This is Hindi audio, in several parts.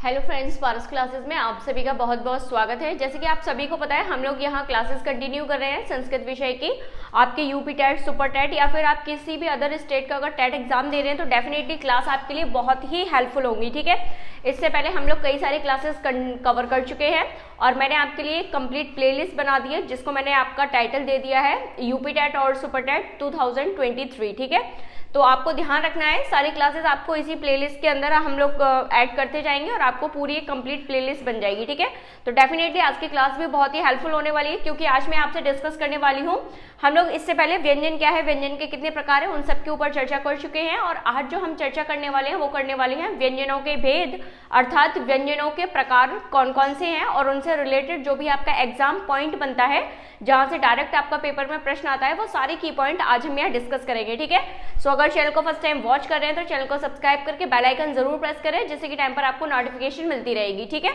हेलो फ्रेंड्स, पारस क्लासेस में आप सभी का बहुत बहुत स्वागत है। जैसे कि आप सभी को पता है, हम लोग यहाँ क्लासेस कंटिन्यू कर रहे हैं संस्कृत विषय की। आपके यूपी टेट, सुपर टेट या फिर आप किसी भी अदर स्टेट का अगर टेट एग्जाम दे रहे हैं तो डेफिनेटली क्लास आपके लिए बहुत ही हेल्पफुल होंगी। ठीक है, इससे पहले हम लोग कई सारे क्लासेस कवर कर चुके हैं और मैंने आपके लिए एक कंप्लीट प्लेलिस्ट बना दी है जिसको मैंने आपका टाइटल दे दिया है यूपी टेट और सुपर टेट 2023। ठीक है, तो आपको ध्यान रखना है, सारी क्लासेस आपको इसी प्लेलिस्ट के अंदर हम लोग ऐड करते जाएंगे और आपको पूरी एक कंप्लीट प्लेलिस्ट बन जाएगी। ठीक है, तो डेफिनेटली आज की क्लास भी बहुत ही हेल्पफुल होने वाली है क्योंकि आज मैं आपसे डिस्कस करने वाली हूँ। हम लोग इससे पहले व्यंजन क्या है, व्यंजन के कितने प्रकार है, उन सब के ऊपर चर्चा कर चुके हैं और आज जो हम चर्चा करने वाले हैं वो करने वाले हैं व्यंजनों के भेद, अर्थात व्यंजनों के प्रकार कौन कौन से हैं और उनसे रिलेटेड जो भी आपका एग्जाम पॉइंट बनता है, जहां से डायरेक्ट आपका पेपर में प्रश्न आता है, वो सारे की पॉइंट आज हम यहाँ डिस्कस करेंगे। ठीक है, सो अगर चैनल को फर्स्ट टाइम वॉच कर रहे हैं तो चैनल को सब्सक्राइब करके बेल आइकन जरूर प्रेस करें जिससे कि टाइम पर आपको नोटिफिकेशन मिलती रहेगी। ठीक है,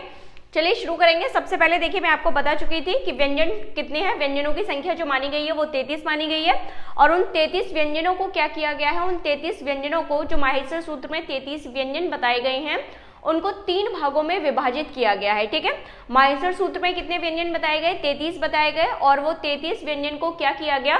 चलिए शुरू करेंगे। सबसे पहले देखिए, मैं आपको बता चुकी थी कि व्यंजन कितने हैं। व्यंजनों की संख्या जो मानी गई है वो 33 मानी गई है और उन 33 व्यंजनों को क्या किया गया है, उन 33 व्यंजनों को जो माहेश्वर सूत्र में 33 व्यंजन बताए गए हैं उनको 3 भागों में विभाजित किया गया है। ठीक है, माहेश्वर सूत्र में कितने व्यंजन बताए गए, 33 बताए गए और वो 33 व्यंजन को क्या किया गया,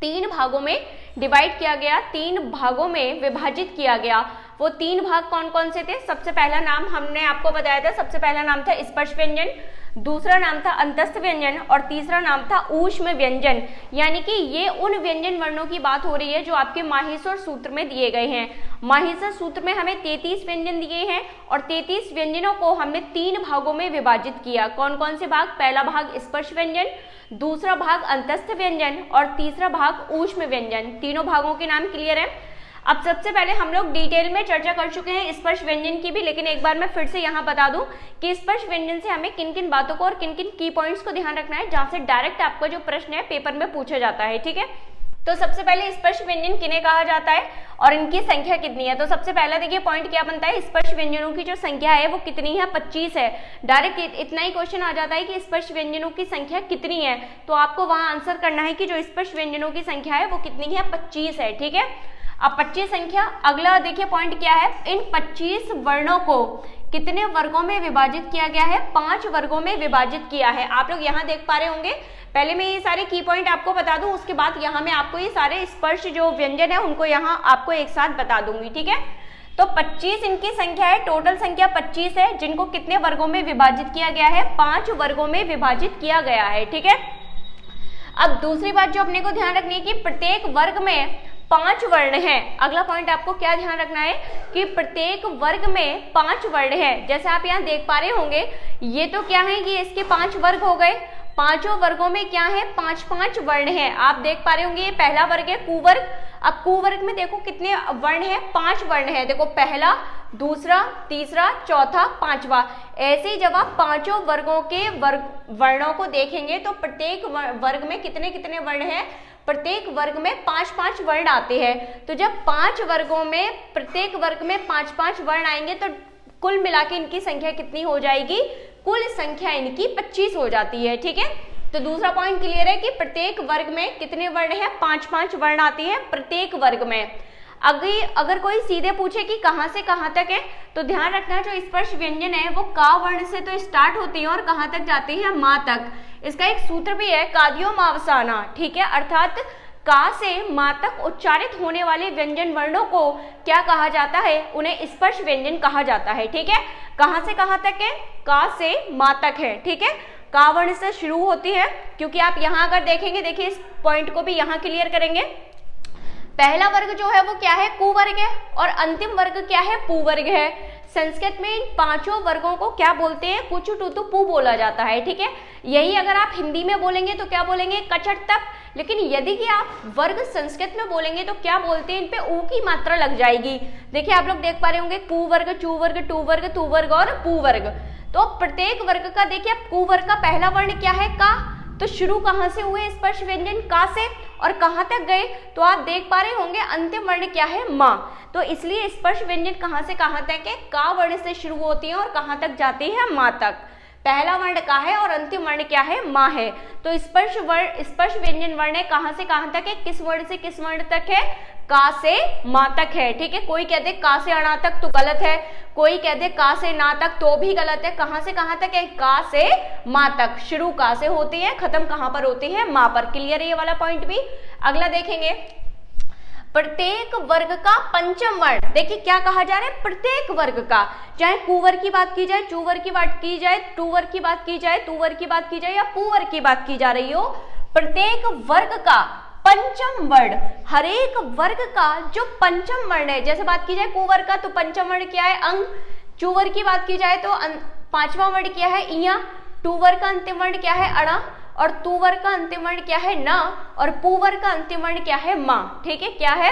3 भागों में डिवाइड किया गया, 3 भागों में विभाजित किया गया। वो 3 भाग कौन कौन से थे? सबसे पहला नाम हमने आपको बताया था, सबसे पहला नाम था स्पर्श व्यंजन, दूसरा नाम था अंतस्थ व्यंजन और तीसरा नाम था ऊष्म व्यंजन। यानी कि ये उन व्यंजन वर्णों की बात हो रही है जो आपके माहेश्वर सूत्र में दिए गए हैं। माहेश्वर सूत्र में हमें 33 व्यंजन दिए हैं और 33 व्यंजनों को हमने 3 भागों में विभाजित किया। कौन कौन से भाग? पहला भाग स्पर्श व्यंजन, दूसरा भाग अंतस्थ व्यंजन और तीसरा भाग ऊष्म व्यंजन। तीनों भागों के नाम क्लियर है। अब सबसे पहले हम लोग डिटेल में चर्चा कर चुके हैं स्पर्श व्यंजन की भी, लेकिन एक बार मैं फिर से यहाँ बता दूं कि स्पर्श व्यंजन से हमें किन किन बातों को और किन किन की पॉइंट्स को ध्यान रखना है जहां से डायरेक्ट आपका जो प्रश्न है पेपर में पूछा जाता है। ठीक है, तो सबसे पहले स्पर्श व्यंजन किन्हें कहा जाता है और इनकी संख्या कितनी है। तो सबसे पहला देखिए पॉइंट क्या बनता है, स्पर्श व्यंजनों की जो संख्या है वो कितनी है, 25 है। डायरेक्ट इतना ही क्वेश्चन आ जाता है कि स्पर्श व्यंजनों की संख्या कितनी है, तो आपको वहां आंसर करना है कि जो स्पर्श व्यंजनों की संख्या है वो कितनी है, 25 है। ठीक है, अब 25 संख्या, अगला देखिए पॉइंट क्या है, इन 25 वर्णों को कितने वर्गों में विभाजित किया गया है, 5 वर्गों में विभाजित किया है। आप लोग यहाँ देख पा रहे होंगे। पहले मैं ये सारे की पॉइंट आपको बता दूं, उसके बाद यहाँ मैं आपको ये सारे स्पर्श जो व्यंजन है उनको यहाँ आपको एक साथ बता दूंगी। ठीक है, तो 25 इनकी संख्या है, टोटल संख्या 25 है जिनको कितने वर्गों में विभाजित किया गया है, 5 वर्गों में विभाजित किया गया है। ठीक है, अब दूसरी बात जो अपने को ध्यान रखनी है कि प्रत्येक वर्ग में 5 वर्ण हैं। अगला पॉइंट आपको क्या ध्यान रखना है कि प्रत्येक वर्ग में 5 वर्ण हैं। जैसे आप यहाँ देख पा रहे होंगे, ये तो क्या है कि इसके 5 वर्ग हो गए, पांचों वर्गों में क्या है, 5-5 वर्ण हैं। आप देख पा रहे होंगे ये पहला वर्ग है कुवर्ग। अब कुवर्ग में देखो कितने वर्ण है, 5 वर्ण है। देखो पहला, दूसरा, तीसरा, चौथा, 5वां। ऐसे ही जब आप पांचों वर्गों के वर्णों को देखेंगे तो प्रत्येक वर्ग में कितने कितने वर्ण हैं, प्रत्येक वर्ग में 5-5 वर्ण आते हैं। तो जब 5 वर्गों में प्रत्येक वर्ग में 5-5 वर्ण आएंगे तो कुल मिला के इनकी संख्या कितनी हो जाएगी, कुल संख्या इनकी 25 हो जाती है। ठीक है, तो दूसरा पॉइंट क्लियर है कि प्रत्येक वर्ग में कितने वर्ण हैं, 5-5 वर्ण आती है प्रत्येक वर्ग में। अगर कोई सीधे पूछे कि कहां से कहां तक है, तो ध्यान रखना जो स्पर्श व्यंजन है वो का वर्ण से तो स्टार्ट होती है और कहां तक जाती है, मां तक। इसका एक सूत्र भी है, कादियो मावसाना। ठीक है, अर्थात का से मां तक उच्चारित होने वाले व्यंजन वर्णों को क्या कहा जाता है, उन्हें स्पर्श व्यंजन कहा जाता है। ठीक है, कहां से कहां तक है, का से मां तक है। ठीक है, का वर्ण से शुरू होती है, क्योंकि आप यहां अगर देखेंगे, देखिए इस पॉइंट को भी यहां क्लियर करेंगे। पहला वर्ग जो है वो क्या है, कुवर्ग है और अंतिम वर्ग क्या है, पुवर्ग है। संस्कृत में इन 5 वर्गों को क्या बोलते हैं, कुछ टुतु पू बोला जाता है। ठीक है, यही अगर आप हिंदी में बोलेंगे तो क्या बोलेंगे, कचट तप। लेकिन यदि कि आप वर्ग संस्कृत में बोलेंगे तो क्या बोलते हैं, इन पे ऊ की मात्रा लग जाएगी। देखिए आप लोग देख पा रहे होंगे, कुवर्ग, चुवर्ग, टुवर्ग, तुवर्ग और पुवर्ग। तो प्रत्येक वर्ग का देखिए, कुवर्ग का पहला वर्ण क्या है, का। तो शुरू कहां से हुए स्पर्श व्यंजन, का से, और कहां तक गए, तो आप देख पा रहे होंगे अंतिम वर्ण क्या है, मां। तो इसलिए स्पर्श व्यंजन कहां से कहां तक है, का वर्ण से शुरू होती है और कहां तक जाती है, मां तक। पहला वर्ण का है और अंतिम वर्ण क्या है, मां है। तो स्पर्श व्यंजन वर्ण कहां से कहां तक है, किस वर्ण से किस वर्ण तक है, का से मा तक है, ठीक है। कोई कह दे का से अणा तक तो गलत है, कोई कह दे का से ना तक तो भी गलत है। कहां से कहां तक है? का से मा तक। शुरू का से होती है, खत्म कहां पर होती है? मा पर। क्लियर है ये वाला पॉइंट भी। अगला देखेंगे, प्रत्येक वर्ग का पंचम वर्ण। देखिए क्या कहा जा रहा है, प्रत्येक वर्ग का, चाहे कुवर की बात की जाए, चूवर की बात की जाए, टूवर की बात की जाए, तुवर की बात की जाए या पुवर की बात की जा रही हो, प्रत्येक वर्ग का पंचम वर्ण, हर एक वर्ग का जो पंचम वर्ण है, जैसे बात की जाए कुवर का तो पंचम वर्ण क्या है? अंग। चूवर की बात की जाए तो पांचवा वर्ण क्या है? इया। टूवर का अंतिम वर्ण क्या है? अणा। और तुवर का अंतिम वर्ण क्या है? ना। और पुवर का अंतिम वर्ण क्या है? मा। ठीक है, क्या है?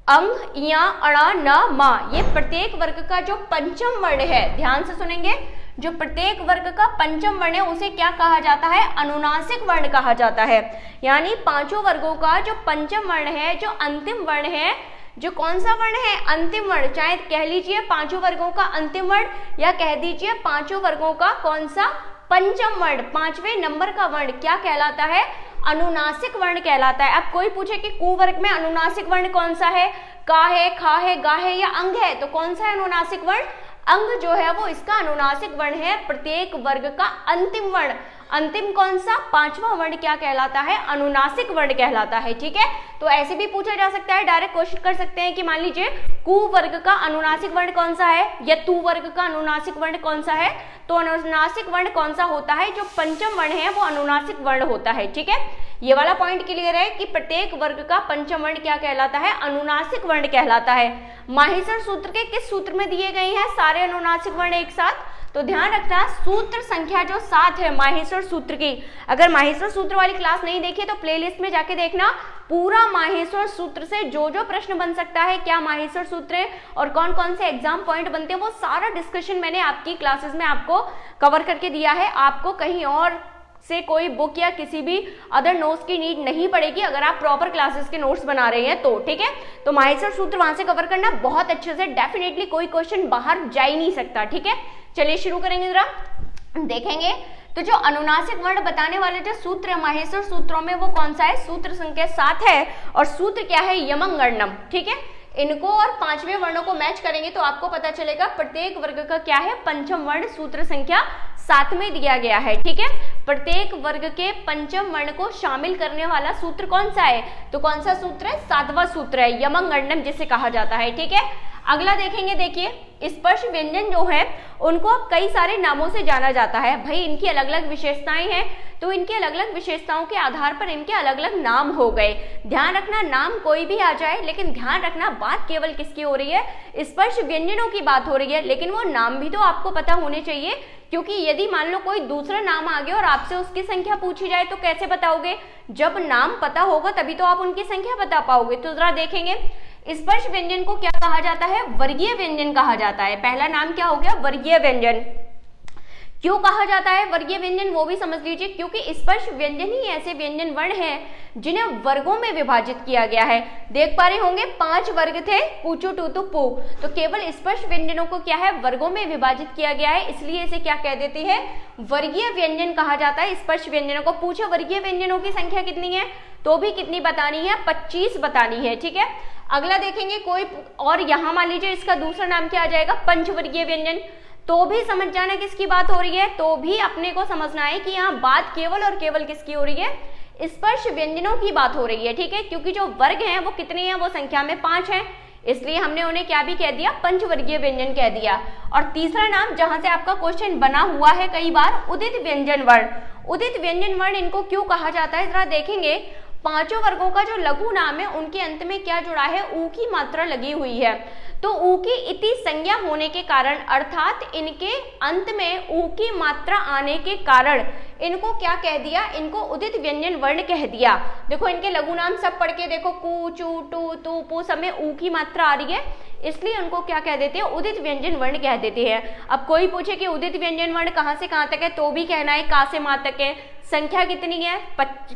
अंग, इया, अणा, न, मा। ये प्रत्येक वर्ग का जो पंचम वर्ण है, ध्यान से सुनेंगे, जो प्रत्येक वर्ग का पंचम वर्ण है उसे क्या कहा जाता है? अनुनासिक वर्ण कहा जाता है। यानी पांचों वर्गों का जो पंचम वर्ण है, जो अंतिम वर्ण है, जो कौन सा वर्ण है? अंतिम वर्ण। चाहे कह लीजिए पांचों वर्गों का अंतिम वर्ण या कह दीजिए पांचों वर्गों का कौन सा? पंचम वर्ण, पांचवें नंबर का वर्ण क्या कहलाता है? अनुनासिक वर्ण कहलाता है। अब कोई पूछे कि कुवर्ग में अनुनासिक वर्ण कौन सा है? का है, खा है, गा है या अंग है, तो कौन सा है अनुनासिक वर्ण? अंग जो है वो इसका अनुनासिक वर्ण है। प्रत्येक वर्ग का अंतिम वर्ण, अंतिम कौन सा? पांचवा वर्ण क्या कहलाता है? अनुनासिक वर्ण कहलाता है। ठीक है, तो ऐसे भी पूछा जा सकता है, डायरेक्ट क्वेश्चन कर सकते हैं कि मान लीजिए कु वर्ग का अनुनासिक वर्ण कौन सा है या तु वर्ग का अनुनासिक वर्ण कौन सा है, तो अनुनासिक वर्ण कौन सा होता है? जो पंचम वर्ण है वो अनुनासिक वर्ण होता है। ठीक है, ये वाला पॉइंट क्लियर है कि प्रत्येक वर्ग का पंचम वर्ण क्या कहलाता है? अनुनासिक वर्ण कहलाता है। माहेश्वर सूत्र के किस सूत्र में दिए गए हैं सारे अनुनासिक वर्ण एक साथ? तो ध्यान रखना, सूत्र संख्या जो 7 है माहेश्वर सूत्र की, अगर माहेश्वर सूत्र वाली क्लास नहीं देखी तो प्लेलिस्ट में जाके देखना, पूरा माहेश्वर सूत्र से जो जो प्रश्न बन सकता है, क्या माहेश्वर सूत्र है और कौन कौन से एग्जाम पॉइंट बनते हैं, वो सारा डिस्कशन मैंने आपकी क्लासेस में आपको कवर करके दिया है। आपको कहीं और से कोई बुक या किसी भी अदर नोट्स की नीड नहीं पड़ेगी अगर आप प्रॉपर क्लासेस के नोट्स बना रहे हैं तो। ठीक है, तो माहेश्वर सूत्र वहां से कवर करना बहुत अच्छे से, डेफिनेटली कोई क्वेश्चन बाहर जा ही नहीं सकता। ठीक है, चलिए शुरू करेंगे, जरा देखेंगे। तो जो अनुनासिक वर्ण बताने वाले जो सूत्र है माहेश्वर सूत्रों में वो कौन सा है? सूत्र संख्या 7 है और सूत्र क्या है? यमंगणनम। ठीक है, इनको और पांचवें वर्णों को मैच करेंगे तो आपको पता चलेगा प्रत्येक वर्ग का क्या है? पंचम वर्ण सूत्र संख्या 7 में दिया गया है। ठीक है, प्रत्येक वर्ग के पंचम वर्ण को शामिल करने वाला सूत्र कौन सा है? तो कौन सा सूत्र है? 7वां सूत्र है, यमंगणनम जिसे कहा जाता है। ठीक है, अगला देखेंगे, देखिए स्पर्श व्यंजन जो है उनको कई सारे नामों से जाना जाता है। भाई इनकी अलग अलग विशेषताएं हैं, तो इनके अलग अलग विशेषताओं के आधार पर इनके अलग अलग नाम हो गए। ध्यान रखना, नाम कोई भी आ जाए, लेकिन ध्यान रखना बात केवल किसकी हो रही है? स्पर्श व्यंजनों की बात हो रही है, लेकिन वो नाम भी तो आपको पता होने चाहिए, क्योंकि यदि मान लो कोई दूसरा नाम आ गया और आपसे उसकी संख्या पूछी जाए तो कैसे बताओगे? जब नाम पता होगा तभी तो आप उनकी संख्या बता पाओगे। तो जरा देखेंगे, स्पर्श व्यंजन को क्या कहा जाता है? वर्गीय व्यंजन कहा जाता है। पहला नाम क्या हो गया? वर्गीय व्यंजन। क्यों कहा जाता है वर्गीय व्यंजन, वो भी समझ लीजिए, क्योंकि स्पर्श व्यंजन ही ऐसे व्यंजन वर्ण हैं जिन्हें वर्गों में विभाजित किया गया है। देख पा रहे होंगे 5 वर्ग थे, पूचू, टूतु, पू, तो केवल स्पर्श व्यंजनों को क्या है? वर्गों में विभाजित किया गया है, इसलिए इसे क्या कह देते हैं? वर्गीय व्यंजन कहा जाता है। स्पर्श व्यंजनों को पूछे वर्गीय व्यंजनों की संख्या कितनी है, तो भी कितनी बतानी है? 25 बतानी है। ठीक है, अगला देखेंगे कोई, और यहाँ मान लीजिए इसका दूसरा नाम क्या आ जाएगा? पंचवर्गीय व्यंजन। तो भी समझ जाना किसकी बात हो रही है, तो भी अपने को समझना है कि यहाँ बात केवल और केवल किसकी हो रही है? स्पर्श व्यंजनों की बात हो रही है। ठीक है, क्योंकि जो वर्ग हैं वो कितने हैं? वो संख्या में 5 हैं, इसलिए हमने उन्हें क्या भी कह दिया? पंचवर्गीय व्यंजन कह दिया। और तीसरा नाम जहां से आपका क्वेश्चन बना हुआ है कई बार, उदित व्यंजन वर्ण। उदित व्यंजन वर्ण इनको क्यों कहा जाता है, जरा देखेंगे। पांचों वर्गों का जो लघु नाम है उनके अंत में क्या जुड़ा है? ऊ की मात्रा लगी हुई है, तो ऊ की इति संज्ञा होने के कारण, अर्थात इनके अंत में ऊ की मात्रा आने के कारण इनको क्या कह दिया? इनको उदित व्यंजन वर्ण कह दिया। देखो इनके लघु नाम सब पढ़ के देखो, कु, चू, टू, तू, पू, सब में ऊ की मात्रा आ रही है, इसलिए उनको क्या कह देते हैं? उदित व्यंजन वर्ण कह देते हैं। अब कोई पूछे कि उदित व्यंजन वर्ण कहाँ से कहाँ तक है, तो भी कहना है का से मा तक है। संख्या कितनी है?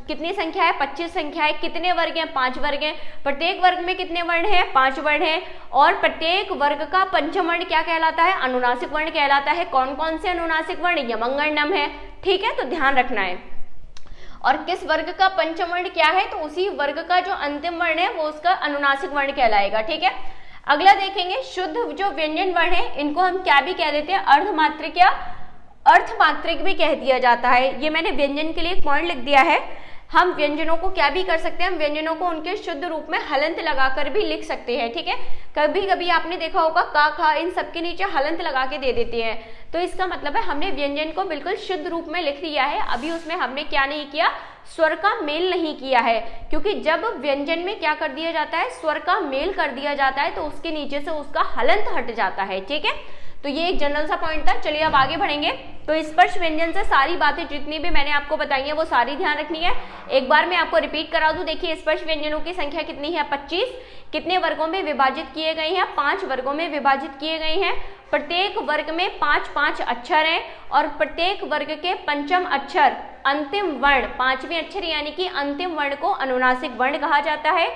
कितनी संख्या है? 25 संख्या है। कितने वर्ग हैं? 5 वर्ग हैं। प्रत्येक वर्ग में कितने वर्ण हैं? 5 वर्ण हैं। और प्रत्येक वर्ग का पंचम वर्ण क्या कहलाता है? अनुनासिक वर्ण कहलाता है। कौन कौन से अनुनासिक वर्ण? यमंगणनम है। ठीक है, तो ध्यान रखना है। और किस वर्ग का पंचम वर्ण क्या है, तो उसी वर्ग का जो अंतिम वर्ण है वो उसका अनुनासिक वर्ण कहलाएगा। ठीक है, अगला देखेंगे शुद्ध जो व्यंजन वर्ण है इनको हम क्या भी कह देते हैं, अर्धमात्रिक या अर्थमात्रिक भी कह दिया जाता है। ये मैंने व्यंजन के लिए एक पॉइंट लिख दिया है। हम व्यंजनों को क्या भी कर सकते हैं, हम व्यंजनों को उनके शुद्ध रूप में हलंत लगाकर भी लिख सकते हैं। ठीक है, कभी कभी आपने देखा होगा का खा इन सबके नीचे हलंत लगा के दे देते हैं, तो इसका मतलब है हमने व्यंजन को बिल्कुल शुद्ध रूप में लिख दिया है। अभी उसमें हमने क्या नहीं किया, स्वर का मेल नहीं किया है, क्योंकि जब व्यंजन में क्या कर दिया जाता है, स्वर का मेल कर दिया जाता है तो उसके नीचे से उसका हलंत हट जाता है। ठीक है, तो ये एक जनरल सा पॉइंट था। चलिए अब आगे बढ़ेंगे। तो स्पर्श व्यंजन से सारी बातें जितनी भी मैंने आपको बताई है वो सारी ध्यान रखनी है। एक बार मैं आपको रिपीट करा दूं, देखिए स्पर्श व्यंजनों की संख्या कितनी है, 25। कितने वर्गों में विभाजित किए गए हैं, 5 वर्गों में विभाजित किए गए हैं। प्रत्येक वर्ग में 5-5 अक्षर हैं और प्रत्येक वर्ग के पंचम अक्षर अंतिम वर्ण, 5वें अक्षर यानी कि अंतिम वर्ण को अनुनासिक वर्ण कहा जाता है।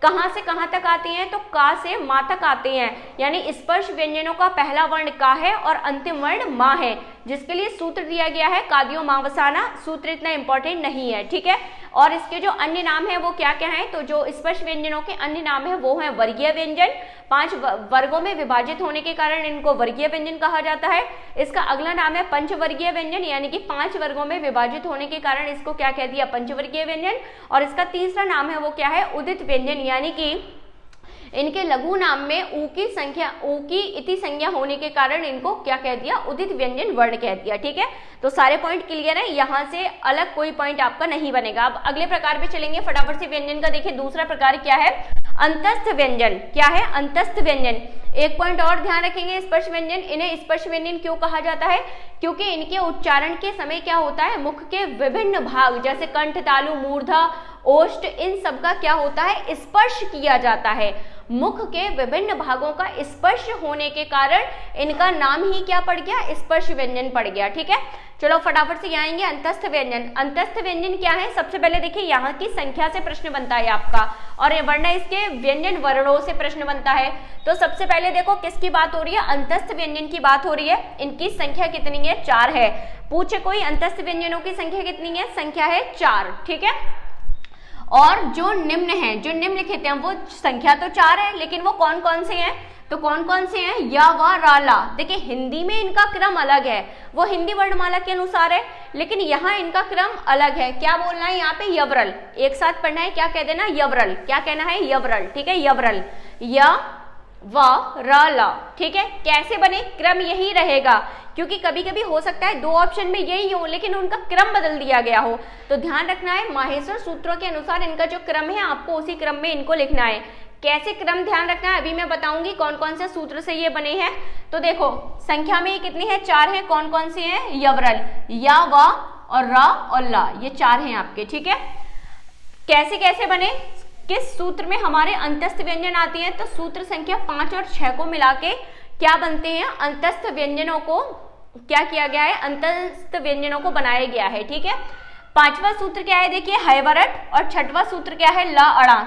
कहां से कहां तक आते हैं, तो का से मा तक आते हैं, यानी स्पर्श व्यंजनों का पहला वर्ण का है और अंतिम वर्ण मा है, जिसके लिए सूत्र दिया गया है कादियो मां वसाना। सूत्र इतना इंपॉर्टेंट नहीं है। ठीक है, और इसके जो अन्य नाम है वो क्या क्या है, तो जो स्पर्श व्यंजनों के अन्य नाम है वो है वर्गीय व्यंजन। 5 वर्गों में विभाजित होने के कारण इनको वर्गीय व्यंजन कहा जाता है। इसका अगला नाम है पंचवर्गीय व्यंजन, यानी कि 5 वर्गों में विभाजित होने के कारण इसको क्या कह दिया, पंचवर्गीय व्यंजन। और इसका तीसरा नाम है वो क्या है, उदित व्यंजन, यानी कि इनके लघु नाम में ऊ की संख्या, ऊ की इति संज्ञा होने के कारण इनको क्या कह दिया, उदित व्यंजन वर्ण कह दिया। ठीक है, तो सारे पॉइंट क्लियर है, यहाँ से अलग कोई पॉइंट आपका नहीं बनेगा। अब अगले प्रकार पे चलेंगे फटाफट से। व्यंजन का देखिए दूसरा प्रकार क्या है, अंतस्थ व्यंजन। क्या है, अंतस्थ व्यंजन। एक पॉइंट और ध्यान रखेंगे, स्पर्श व्यंजन, इन्हें स्पर्श व्यंजन क्यों कहा जाता है, क्योंकि इनके उच्चारण के समय क्या होता है, मुख के विभिन्न भाग जैसे कंठ, तालु, मूर्धा, ओष्ठ, इन सब का क्या होता है, स्पर्श किया जाता है। मुख के विभिन्न भागों का स्पर्श होने के कारण इनका नाम ही क्या पड़ गया, स्पर्श व्यंजन पड़ गया। ठीक है, चलो फटाफट से आएंगे अंतस्थ व्यंजन। अंतस्थ व्यंजन क्या है, सबसे पहले देखिए यहाँ की संख्या से प्रश्न बनता है आपका, और वरना इसके व्यंजन वर्णों से प्रश्न बनता है। तो सबसे पहले देखो किसकी बात हो रही है, अंतस्थ व्यंजन की बात हो रही है। इनकी संख्या कितनी है, 4 है। पूछे कोई अंतस्थ व्यंजनों की संख्या कितनी है, संख्या है 4। ठीक है, और जो निम्न है, जो निम्नलिखित हैं वो संख्या तो 4 है, लेकिन वो कौन कौन से हैं, तो कौन कौन से हैं, या व रा ला। देखिए हिंदी में इनका क्रम अलग है, वो हिंदी वर्णमाला के अनुसार है, लेकिन यहाँ इनका क्रम अलग है। क्या बोलना है यहाँ पे, यवरल। एक साथ पढ़ना है, क्या कह देना, यवरल। क्या कहना है, यवरल। ठीक है, यवरल, या व रा ला। ठीक है, कैसे बने, क्रम यही रहेगा, क्योंकि कभी कभी हो सकता है 2 ऑप्शन में यही हो लेकिन उनका क्रम बदल दिया गया हो। तो ध्यान रखना है, माहेश्वर सूत्रों के अनुसार इनका जो क्रम है आपको उसी क्रम में इनको लिखना है। कैसे क्रम ध्यान रखना है अभी मैं बताऊंगी, कौन कौन से सूत्र से ये बने हैं। तो देखो संख्या में कितनी है, 4 है। कौन कौन से हैं, यवरल, या, व और रा और ला, ये 4 हैं आपके। ठीक है, कैसे कैसे बने, किस सूत्र में हमारे अंतस्थ व्यंजन आती है, तो सूत्र संख्या 5 और 6 को मिला के क्या बनते हैं, अंतस्थ व्यंजनों को क्या किया गया है, अंतस्थ व्यंजनों को बनाया गया है। ठीक है, 5वां सूत्र क्या है, देखिए हैवरट, और 6वां सूत्र क्या है, ला अड़ा।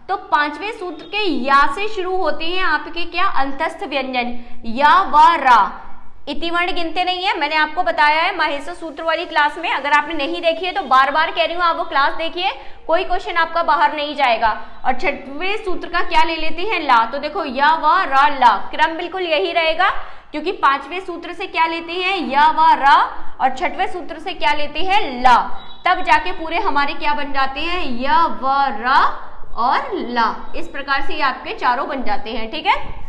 तो 5वें सूत्र के या से शुरू होते हैं आपके क्या, अंतस्थ व्यंजन, या, व, रा। इति वर्ण गिनते नहीं है, मैंने आपको बताया है माहेश्वर सूत्र वाली क्लास में। अगर आपने नहीं देखी है तो बार बार कह रही हूँ आप वो क्लास देखिए, कोई क्वेश्चन आपका बाहर नहीं जाएगा। और 6वें सूत्र का क्या ले लेते हैं, ला। तो देखो या, व, रा, ला, क्रम बिल्कुल यही रहेगा, क्योंकि 5वें सूत्र से क्या लेते हैं, या, व, रा, और 6वें सूत्र से क्या लेते हैं, ला। तब जाके पूरे हमारे क्या बन जाते हैं, या, व, रा और ला। इस प्रकार से ये आपके चारों बन जाते हैं। ठीक है,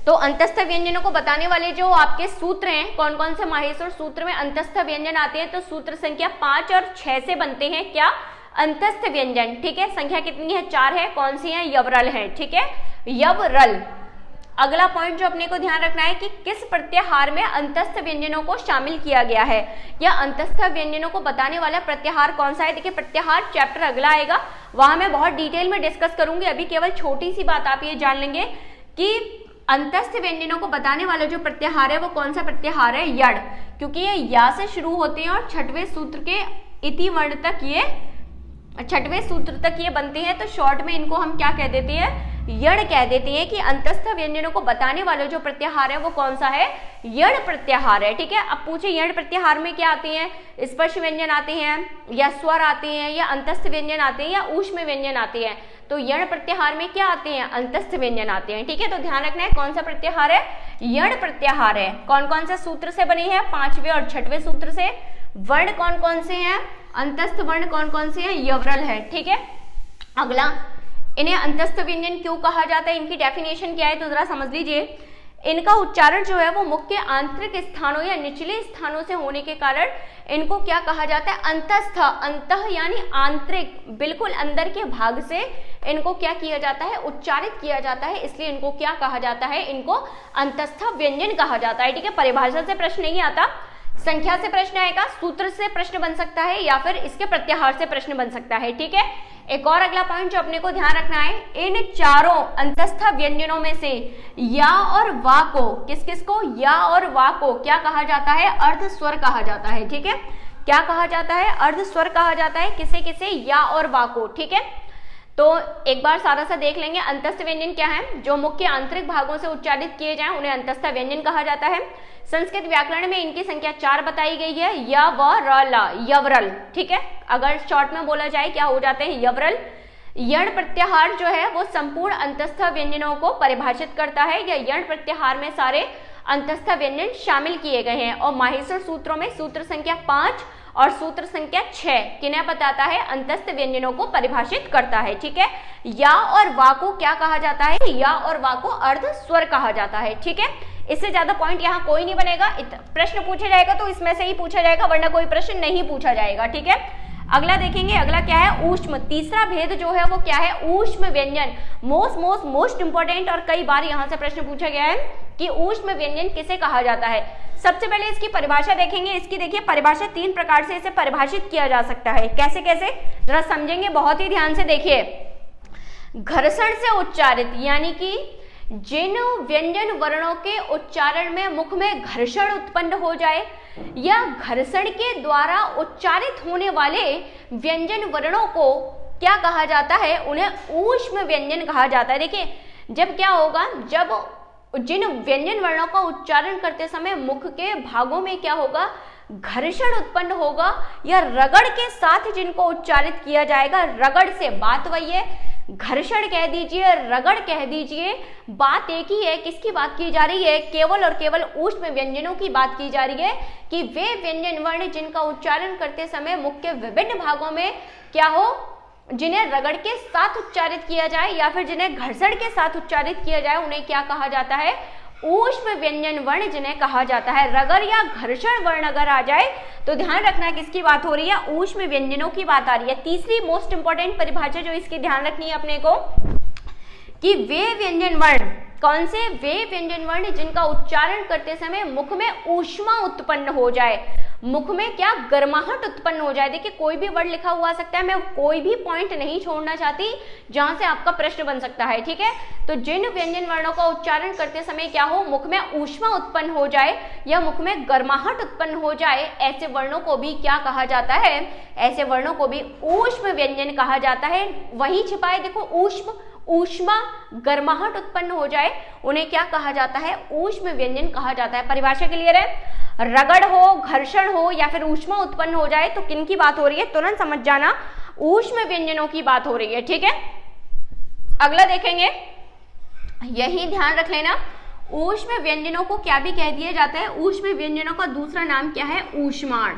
तो अंतस्थ व्यंजनों को बताने वाले जो आपके सूत्र हैं, कौन कौन से माहेश्वर सूत्र में अंतस्थ व्यंजन आते हैं, तो सूत्र संख्या 5 और 6 से बनते हैं क्या, अंतस्थ व्यंजन। ठीक है, संख्या कितनी है, 4 है। कौन सी है, यवरल है। ठीक है, यवरल। अगला पॉइंट जो अपने को ध्यान रखना है कि किस प्रत्याहार में अंतस्थ व्यंजनों को शामिल किया गया है, या अंतस्थ व्यंजनों को बताने वाला प्रत्याहार कौन सा है। देखिए प्रत्याहार चैप्टर अगला आएगा, वहां मैं बहुत डिटेल में डिस्कस करूंगी। अभी केवल छोटी सी बात आप ये जान लेंगे कि अंतस्थ व्यंजनों को बताने वाला जो प्रत्याहार है वो कौन सा प्रत्याहार है, यड़, क्योंकि ये या से शुरू होते हैं और 6वें सूत्र के इति वर्ण तक ये 6वें सूत्र तक ये बनते हैं। तो शॉर्ट में इनको हम क्या कह देते हैं, यण कह देते हैं कि अंतस्थ व्यंजनों को बताने वाला जो प्रत्याहार है वो कौन सा है, यण प्रत्याहार है। ठीक है, अब पूछे यण प्रत्याहार में क्या आते हैं, स्पर्श व्यंजन आते हैं या स्वर आते हैं या अंतस्थ व्यंजन आते हैं या ऊष्म व्यंजन आते हैं। तो यण प्रत्याहार में क्या आते हैं, अंतस्थ व्यंजन आते हैं। ठीक है, तो ध्यान रखना है कौन सा प्रत्याहार है, यण प्रत्याहार है। कौन कौन से सूत्र से बनी है, 5वें और 6वें सूत्र से। वर्ण कौन कौन से हैं, अंतस्थ वर्ण कौन कौन से हैं, यवरल है। ठीक है, अगला इन्हें अंतस्थ व्यंजन क्यों कहा जाता है, इनकी डेफिनेशन क्या है तो जरा समझ लीजिए। इनका उच्चारण जो है वो मुख्य आंतरिक स्थानों या निचले स्थानों से होने के कारण इनको क्या कहा जाता है, अंतस्थ, अंतः यानी आंतरिक, बिल्कुल अंदर के भाग से इनको क्या किया जाता है, उच्चारित किया जाता है, इसलिए इनको क्या कहा जाता है, इनको अंतस्थ व्यंजन कहा जाता है। ठीक है, परिभाषा से प्रश्न नहीं आता, संख्या से प्रश्न आएगा, सूत्र से प्रश्न बन सकता है या फिर इसके प्रत्याहार से प्रश्न बन सकता है। ठीक है, एक और अगला पॉइंट जो अपने को ध्यान रखना है, इन चारों अंतस्थ व्यंजनों में से या और वा को, किस किस को, या और वा को क्या कहा जाता है, अर्ध स्वर कहा जाता है। ठीक है, क्या कहा जाता है, अर्ध स्वर कहा जाता है, किसे किसे, या और वा को। ठीक है, तो एक बार सारा सा देख लेंगे। अंतस्थ व्यंजन क्या है, जो मुख्य आंतरिक भागों से उच्चारित किए जाएं उन्हें अंतस्थ व्यंजन कहा जाता है। संस्कृत व्याकरण में इनकी संख्या 4 बताई गई है, य व र ल, यवरल। ठीक है, अगर शॉर्ट में बोला जाए क्या हो जाते हैं, यवरल। यण प्रत्याहार जो है वो संपूर्ण अंतस्थ व्यंजनों को परिभाषित करता है, या यण प्रत्याहार में सारे अंतस्थ व्यंजन शामिल किए गए हैं। और माहेश्वर सूत्रों में सूत्र संख्या 5 और सूत्र संख्या 6 किन्हें बताता है, अंतस्थ व्यंजनों को परिभाषित करता है। ठीक है, या और वा को क्या कहा जाता है, या और वा को अर्ध स्वर कहा जाता है। ठीक है, इससे ज्यादा पॉइंट यहाँ कोई नहीं बनेगा, प्रश्न पूछा जाएगा तो इसमें से ही पूछा जाएगा, वरना कोई प्रश्न नहीं पूछा जाएगा। ठीक है, अगला देखेंगे, अगला क्या है, ऊष्म। तीसरा भेद जो है वो क्या है, ऊष्म व्यंजन। मोस्ट इंपॉर्टेंट, और कई बार यहाँ से प्रश्न पूछा गया है कि ऊष्म व्यंजन किसे कहा जाता है। सबसे पहले इसकी परिभाषा देखेंगे। इसकी देखिए परिभाषा 3 प्रकार से इसे परिभाषित किया जा सकता है। कैसे कैसे, जरा समझेंगे, बहुत ही ध्यान से देखिए। घर्षण से उच्चारित, यानी कि जिन व्यंजन वर्णों के उच्चारण में मुख में घर्षण उत्पन्न हो जाए या घर्षण के द्वारा उच्चारित होने वाले व्यंजन वर्णों को क्या कहा जाता है, उन्हें ऊष्म व्यंजन कहा जाता है। देखिए, जब क्या होगा, जब जिन व्यंजन वर्णों का उच्चारण करते समय मुख के भागों में क्या होगा, घर्षण उत्पन्न होगा, या रगड़ के साथ जिनको उच्चारित किया जाएगा, रगड़ से, बात वही है, घर्षण कह दीजिए, रगड़ कह दीजिए, बात एक ही है। किसकी बात की जा रही है, केवल और केवल ऊष्म व्यंजनों की बात की जा रही है, कि वे व्यंजन वर्ण जिनका उच्चारण करते समय मुख के विभिन्न भागों में क्या हो, जिन्हें रगड़ के साथ उच्चारित किया जाए या फिर जिन्हें घर्षण के साथ उच्चारित किया जाए, उन्हें क्या कहा जाता है, ऊष्म व्यंजन वर्ण जिन्हें कहा जाता है। रगड़ या घर्षण वर्ण अगर आ जाए तो ध्यान रखना किसकी बात हो रही है, ऊष्म व्यंजनों की बात आ रही है। तीसरी मोस्ट इंपॉर्टेंट परिभाषा जो इसकी ध्यान रखनी है अपने को, कि वे व्यंजन वर्ण, कौन से, वे व्यंजन वर्ण जिनका उच्चारण करते समय मुख में ऊष्मा उत्पन्न हो जाए, मुख में क्या, गर्माहट उत्पन्न हो जाए। देखिए, कोई भी वर्ड लिखा हुआ आ सकता है, मैं कोई भी पॉइंट नहीं छोड़ना चाहती जहां से आपका प्रश्न बन सकता है। ठीक है, तो जिन व्यंजन वर्णों का उच्चारण करते समय क्या हो, मुख में ऊष्मा उत्पन्न हो जाए या मुख में गर्माहट उत्पन्न हो जाए, ऐसे वर्णों को भी क्या कहा जाता है, ऐसे वर्णों को भी ऊष्म व्यंजन कहा जाता है। वहीं छिपा है, देखो, ऊष्म, ऊष्मा, गर्माहट उत्पन्न हो जाए, उन्हें क्या कहा जाता है, ऊष्म व्यंजन कहा जाता है। परिभाषा क्लियर है। रगड़ हो, घर्षण हो या फिर ऊष्मा उत्पन्न हो जाए तो किन की बात हो रही है, तुरंत समझ जाना, ऊष्म व्यंजनों की बात हो रही है। ठीक है, अगला देखेंगे, यही ध्यान रख लेना, ऊष्म व्यंजनों को क्या भी कह दिया जाता है, ऊष्म व्यंजनों का दूसरा नाम क्या है, ऊष्माण।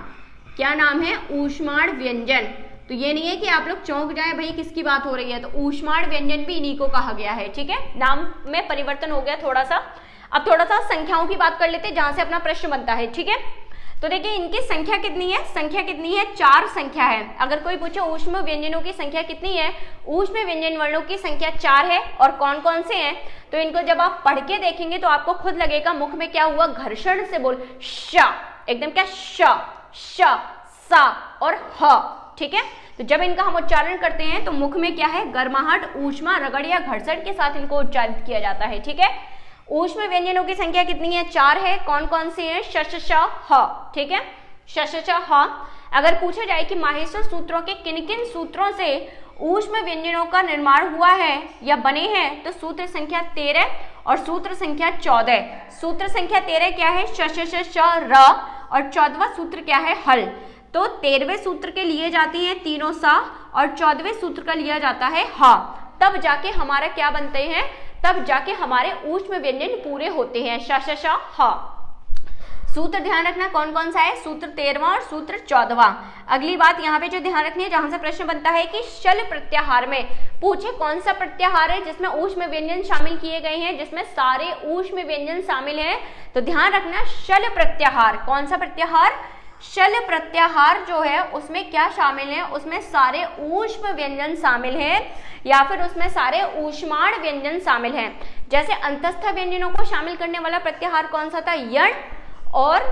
क्या नाम है, ऊष्माण व्यंजन। तो ये नहीं है कि आप लोग चौंक जाए भाई किसकी बात हो रही है, तो ऊष्माण व्यंजन भी इन्हीं को कहा गया है। ठीक है, नाम में परिवर्तन हो गया थोड़ा सा। अब थोड़ा सा संख्याओं की बात कर लेते हैं जहां से अपना प्रश्न बनता है। ठीक है, तो देखिए इनकी संख्या कितनी है, संख्या कितनी है, 4 संख्या है। अगर कोई पूछे ऊष्म व्यंजनों की संख्या कितनी है, ऊष्म व्यंजन वर्णों की संख्या 4 है। और कौन कौन से हैं, तो इनको जब आप पढ़ के देखेंगे तो आपको खुद लगेगा मुख में क्या हुआ, घर्षण से बोल, श, एकदम क्या, श, सा और ह। ठीक है, तो जब इनका हम उच्चारण करते हैं तो मुख में क्या है, गर्माहट, ऊष्मा, रगड़ या घर्षण के साथ इनको उच्चारित किया जाता है। ठीक है, ऊष्म व्यंजनों की संख्या कितनी है, 4 है। कौन कौन सी है, श, श, ह। ठीक है, श, श, ह। अगर पूछा जाए कि माहेश्वर सूत्रों के किन किन सूत्रों से ऊष्म व्यंजनों का निर्माण हुआ है या बने हैं, तो सूत्र संख्या 13 और सूत्र संख्या 14। सूत्र संख्या 13 क्या है, श श श श र, और 14वां सूत्र क्या है, हल। तो 13वें सूत्र के लिए जाती है तीनों सा और 14वें सूत्र का लिया जाता है हा, तब जाके हमारा क्या बनते हैं, तब जाके हमारे ऊष्म व्यंजन पूरे होते हैं, श श श हा। सूत्र ध्यान रखना कौन कौन सा है, सूत्र 13वां और सूत्र 14वां। अगली बात यहाँ पे जो ध्यान रखनी है, जहां से प्रश्न बनता है कि शल प्रत्याहार में पूछे कौन सा प्रत्याहार है जिसमें ऊष्म व्यंजन शामिल किए गए हैं, जिसमें सारे ऊष्म व्यंजन शामिल हैं। तो ध्यान रखना शल प्रत्याहार, कौन सा प्रत्याहार, शल प्रत्याहार जो है उसमें क्या शामिल है, उसमें सारे ऊष्म व्यंजन शामिल हैं या फिर उसमें सारे ऊष्माण व्यंजन शामिल हैं। जैसे अंतस्थ व्यंजनों को शामिल करने वाला प्रत्याहार कौन सा था, यण, और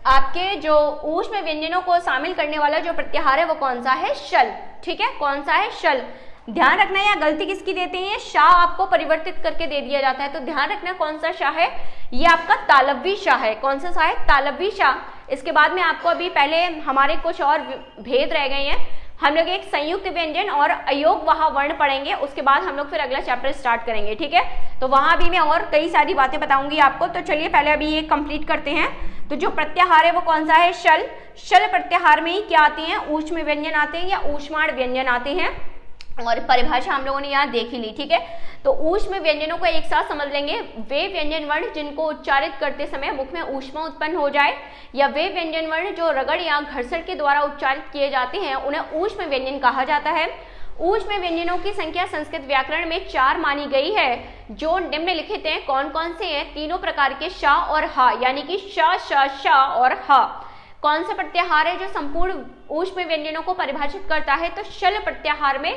आपके जो ऊष्म व्यंजनों को शामिल करने वाला जो प्रत्याहार है वो कौन सा है, शल। ठीक है, कौन सा है, शल। ध्यान रखना यहाँ गलती किसकी देते हैं, शाह आपको परिवर्तित करके दे दिया जाता है, तो ध्यान रखना कौन सा शाह है, ये आपका तालव्य शाह है। कौन सा शाह है, तालव्य शाह। इसके बाद में आपको अभी पहले हमारे कुछ और भेद रह गए हैं, हम लोग एक संयुक्त व्यंजन और अयोग वहा वर्ण पढ़ेंगे, उसके बाद हम लोग फिर अगला चैप्टर स्टार्ट करेंगे। ठीक है, तो वहां भी मैं और कई सारी बातें बताऊंगी आपको। तो चलिए पहले अभी ये कंप्लीट करते हैं। तो जो प्रत्याहार है वो कौन सा है, शल। शल प्रत्याहार में ही क्या आते हैं, ऊष्म व्यंजन आते हैं या ऊष्माण व्यंजन आते हैं, और परिभाषा हम लोगों ने यहाँ देख ही ली। ठीक है, तो ऊष्म व्यंजनों को एक साथ समझ लेंगे, वे व्यंजन वर्ण जिनको उच्चारित करते समय मुख में ऊष्मा उत्पन्न हो जाए, या वे व्यंजन वर्ण जो रगड़ या घर्षण के द्वारा उच्चारित किए जाते हैं उन्हें ऊष्म व्यंजन कहा जाता है। ऊष्म व्यंजनों की संख्या संस्कृत व्याकरण में 4 मानी गई है, जो निम्नलिखित हैं। कौन कौन से हैं, तीनों प्रकार के शा और हा, यानी कि श श श और हा। कौन सा प्रत्याहार है जो संपूर्ण ऊष्म व्यंजनों को परिभाषित करता है, तो शल प्रत्याहार में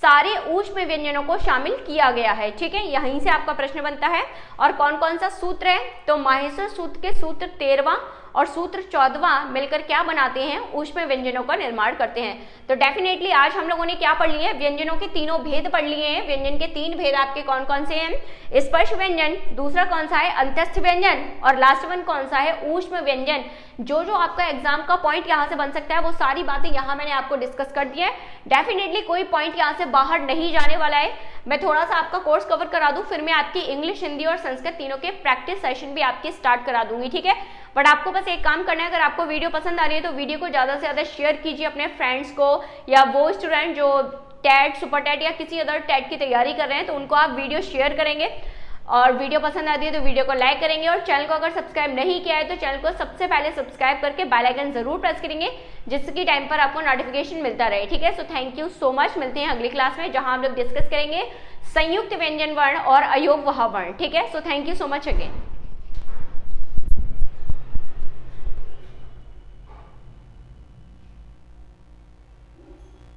सारे ऊष्म व्यंजनों को शामिल किया गया है। ठीक है, यहीं से आपका प्रश्न बनता है। और कौन कौन सा सूत्र है, तो माहेश्वर सूत्र के सूत्र 13वां और सूत्र 14वां मिलकर क्या बनाते हैं, ऊष्म व्यंजनों का निर्माण करते हैं। तो डेफिनेटली आज हम लोगों ने क्या पढ़ लिए हैं, व्यंजनों के तीनों भेद पढ़ लिए हैं। व्यंजन के 3 भेद आपके कौन कौन से हैं, स्पर्श व्यंजन, दूसरा कौन सा है अंतस्थ व्यंजन, और लास्ट वन कौन सा है, ऊष्म व्यंजन। जो जो आपका एग्जाम का पॉइंट यहाँ से बन सकता है वो सारी बातें यहाँ मैंने आपको डिस्कस कर दी है। डेफिनेटली कोई पॉइंट यहाँ से बाहर नहीं जाने वाला है। मैं थोड़ा सा आपका कोर्स कवर करा दूं, फिर मैं आपकी इंग्लिश, हिंदी और संस्कृत तीनों के प्रैक्टिस सेशन भी आपकी स्टार्ट करा दूंगी। ठीक है, बट आपको बस एक काम करना है, अगर आपको वीडियो पसंद आ रही है तो वीडियो को ज़्यादा से ज़्यादा शेयर कीजिए अपने फ्रेंड्स को, या वो स्टूडेंट जो टेट, सुपर टेट या किसी अदर टेट की तैयारी कर रहे हैं तो उनको आप वीडियो शेयर करेंगे। और वीडियो पसंद आती है तो वीडियो को लाइक करेंगे, और चैनल को अगर सब्सक्राइब नहीं किया है तो चैनल को सबसे पहले सब्सक्राइब करके बेल आइकन जरूर प्रेस करेंगे, जिसकी टाइम पर आपको नोटिफिकेशन मिलता रहे। ठीक है, so thank you so much. मिलते हैं अगली क्लास में जहां हम लोग डिस्कस करेंगे संयुक्त व्यंजन वर्ण और अयोग वहा वर्ण। ठीक है, so thank you so much again.